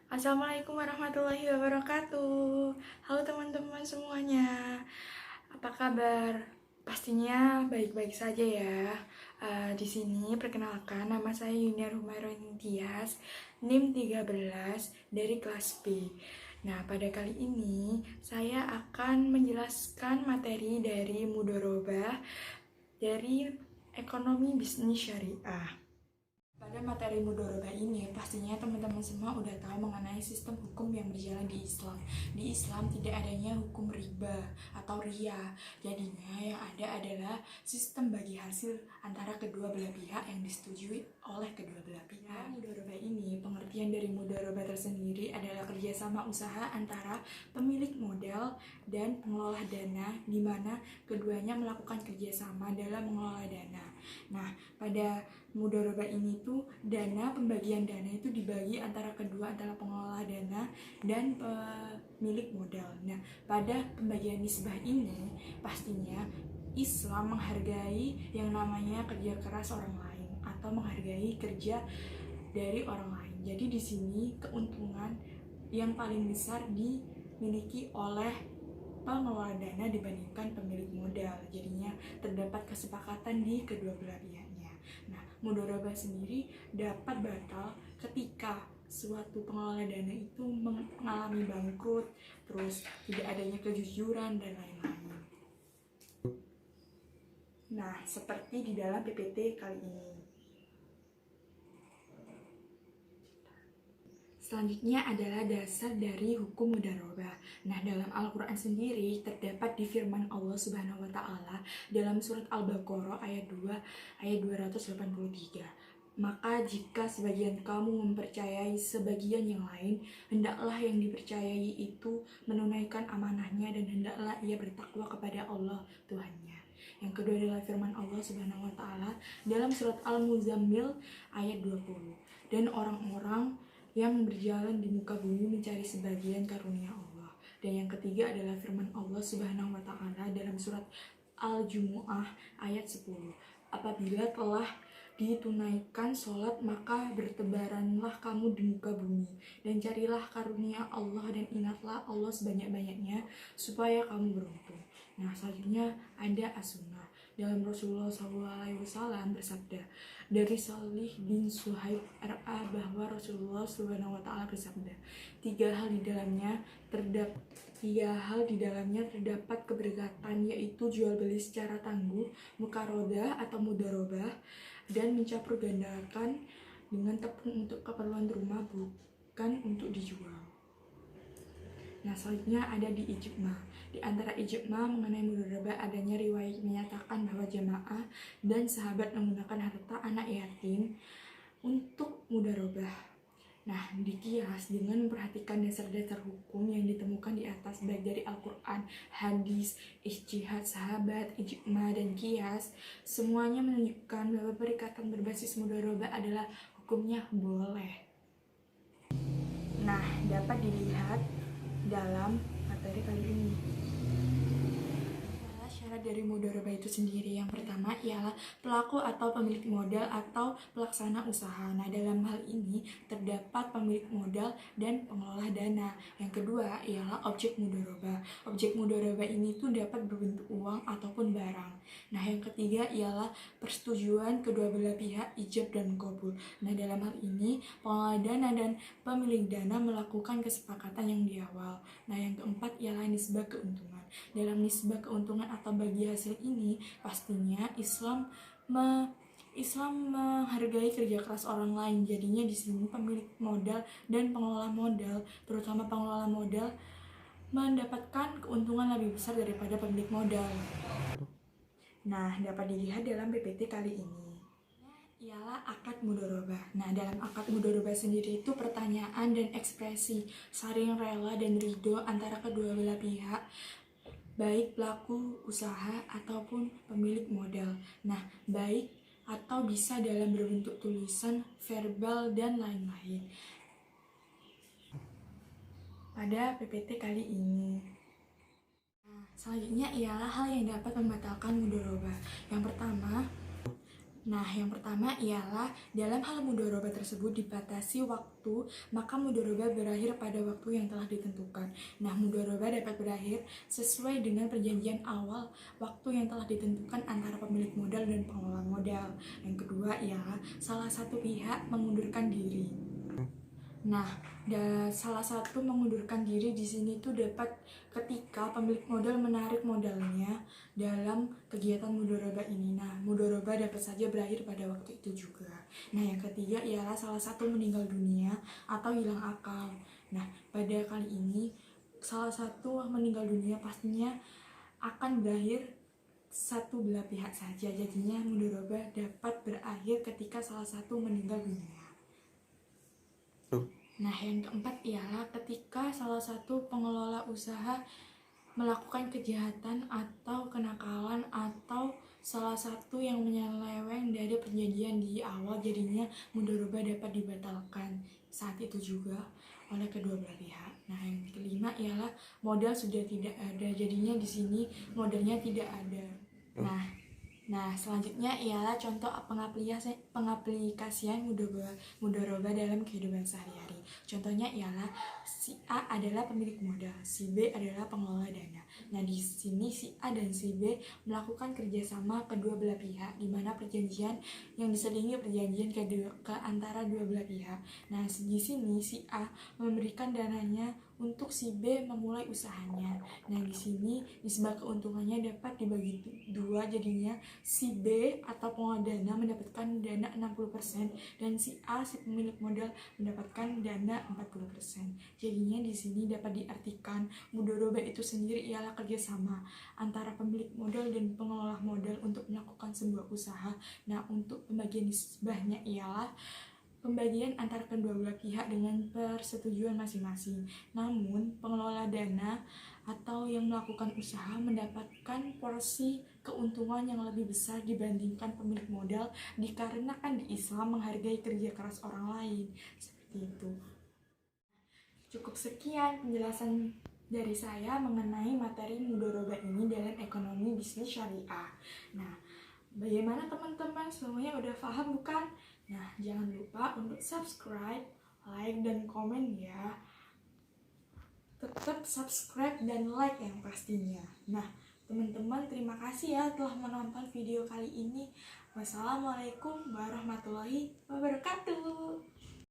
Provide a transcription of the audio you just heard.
Assalamualaikum warahmatullahi wabarakatuh. Halo teman-teman semuanya, apa kabar? Pastinya baik-baik saja ya. Di sini perkenalkan, nama saya Yunia Rumairoin Tias, NIM 13 dari kelas B. Nah, pada kali ini saya akan menjelaskan materi dari Mudorobah dari Ekonomi Bisnis Syariah. Pada materi mudorobah ini, pastinya teman-teman semua udah tahu mengenai sistem hukum yang berjalan di Islam. Di Islam tidak adanya hukum riba atau ria. Jadinya yang ada adalah sistem bagi hasil antara kedua belah pihak yang disetujui oleh kedua belah pihak. Mudorobah ini, pengertian dari mudorobah tersendiri adalah kerjasama usaha antara pemilik modal dan pengelola dana, di mana keduanya melakukan kerjasama dalam mengelola dana. Nah, pada mudorobah ini tuh pembagian dana itu dibagi antara pengelola dana dan pemilik modal. Nah, pada pembagian nisbah ini pastinya Islam menghargai yang namanya kerja keras orang lain atau menghargai kerja dari orang lain. Jadi di sini keuntungan yang paling besar dimiliki oleh pengelola dana dibandingkan pemilik modal. Jadinya terdapat kesepakatan di kedua belah pihaknya. Nah, mudorobah sendiri dapat batal ketika suatu pengelola dana itu mengalami bangkrut, terus tidak adanya kejujuran dan lain-lain. Nah, seperti di dalam PPT kali ini. Selanjutnya adalah dasar dari hukum mudharabah. Nah, dalam Al-Quran sendiri terdapat di firman Allah Subhanahu wa Ta'ala dalam surat Al-Baqarah ayat 2 ayat 283. Maka jika sebagian kamu mempercayai sebagian yang lain, hendaklah yang dipercayai itu menunaikan amanahnya dan hendaklah ia bertakwa kepada Allah Tuhannya. Yang kedua adalah firman Allah Subhanahu wa Ta'ala dalam surat Al-Muzammil ayat 20. Dan orang-orang yang berjalan di muka bumi mencari sebagian karunia Allah. Dan yang ketiga adalah firman Allah Subhanahu wa Ta'ala dalam surat Al-Jumu'ah ayat 10. Apabila telah ditunaikan sholat, maka bertebaranlah kamu di muka bumi dan carilah karunia Allah dan ingatlah Allah sebanyak-banyaknya supaya kamu beruntung. Nah, selanjutnya ada as-sunnah. Dalam Rasulullah SAW bersabda dari Salih bin Suhaib RA bahwa Rasulullah SAW bersabda, tiga hal di dalamnya terdapat keberkatan, yaitu jual beli secara tangguh, mukarodah atau mudharabah, dan mencampur gandakan dengan tepung untuk keperluan rumah, bukan untuk dijual. Nah, selanjutnya ada di ijma. Di antara ijma mengenai mudharabah adanya riwayat menyatakan bahwa jamaah dan sahabat menggunakan harta anak yatim untuk mudharabah. Nah, dikias dengan memperhatikan dasar-dasar hukum yang ditemukan di atas baik dari Al-Quran, hadis, ijtihad sahabat, ijma, dan kias, semuanya menunjukkan bahwa perikatan berbasis mudharabah adalah hukumnya boleh. Nah, dapat dilihat dalam materi kali ini. Syarat dari mudharabah itu sendiri, yang pertama ialah pelaku atau pemilik modal atau pelaksana usaha. Nah, dalam hal ini terdapat pemilik modal dan pengelola dana. Yang kedua ialah objek mudharabah. Objek mudharabah ini tuh dapat berbentuk uang ataupun barang. Nah, yang ketiga ialah persetujuan kedua belah pihak, ijab dan qabul. Nah, dalam hal ini pengelola dana dan pemilik dana melakukan kesepakatan yang di awal. Nah, yang keempat ialah nisbah keuntungan. Dalam nisbah keuntungan atau bagi hasil ini, pastinya Islam menghargai kerja keras orang lain. Jadinya di sini pemilik modal dan pengelola modal, terutama pengelola modal, mendapatkan keuntungan lebih besar daripada pemilik modal. Nah, dapat dilihat dalam PPT kali ini ialah akad mudharabah. Nah, dalam akad mudharabah sendiri itu pertanyaan dan ekspresi saling rela dan ridho antara kedua belah pihak, baik pelaku usaha ataupun pemilik modal. Nah, baik atau bisa dalam berbentuk tulisan, verbal, dan lain-lain. Pada PPT kali ini. Nah, selanjutnya ialah hal yang dapat membatalkan mudharabah. Yang pertama, Nah, yang pertama ialah dalam hal mudharabah tersebut dibatasi waktu, maka mudharabah berakhir pada waktu yang telah ditentukan. Nah, mudharabah dapat berakhir sesuai dengan perjanjian awal waktu yang telah ditentukan antara pemilik modal dan pengelola modal. Yang kedua ialah salah satu pihak mengundurkan diri. Nah, salah satu mengundurkan diri di sini tuh dapat ketika pemilik modal menarik modalnya dalam kegiatan mudharabah ini. Nah, mudharabah dapat saja berakhir pada waktu itu juga. Nah, yang ketiga ialah salah satu meninggal dunia atau hilang akal. Nah, pada kali ini salah satu meninggal dunia pastinya akan berakhir satu belah pihak saja. Jadinya mudharabah dapat berakhir ketika salah satu meninggal dunia. Nah, yang keempat ialah ketika salah satu pengelola usaha melakukan kejahatan atau kenakalan atau salah satu yang menyeleweng dari perjanjian di awal, jadinya mudharabah dapat dibatalkan saat itu juga oleh kedua belah pihak. Nah, yang kelima ialah modal sudah tidak ada, jadinya di sini modalnya tidak ada. Nah, selanjutnya ialah contoh pengaplikasian mudharabah dalam kehidupan sehari-hari. Contohnya ialah si A adalah pemilik modal, si B adalah pengelola dana. Nah, di sini si A dan si B melakukan kerjasama kedua belah pihak, di mana perjanjian yang diselingi perjanjian ke antara dua belah pihak. Nah, di sini si A memberikan dananya untuk si B memulai usahanya. Nah, di sini nisbah keuntungannya dapat dibagi dua, jadinya si B atau pengelola dana mendapatkan dana 60% dan si A si pemilik modal mendapatkan dana 40%. Jadinya di sini dapat diartikan mudharabah itu sendiri ialah kerjasama antara pemilik modal dan pengelola modal untuk melakukan sebuah usaha. Nah, untuk pembagian nisbahnya ialah pembagian antara kedua belah pihak dengan persetujuan masing-masing. Namun, pengelola dana atau yang melakukan usaha mendapatkan porsi keuntungan yang lebih besar dibandingkan pemilik modal dikarenakan di Islam menghargai kerja keras orang lain. Seperti itu. Cukup sekian penjelasan dari saya mengenai materi mudharabah ini dalam ekonomi bisnis syariah. Nah, bagaimana teman-teman? Semuanya udah paham bukan? Nah, jangan lupa untuk subscribe, like, dan komen ya. Tetap subscribe dan like yang pastinya. Nah, teman-teman terima kasih ya telah menonton video kali ini. Wassalamualaikum warahmatullahi wabarakatuh.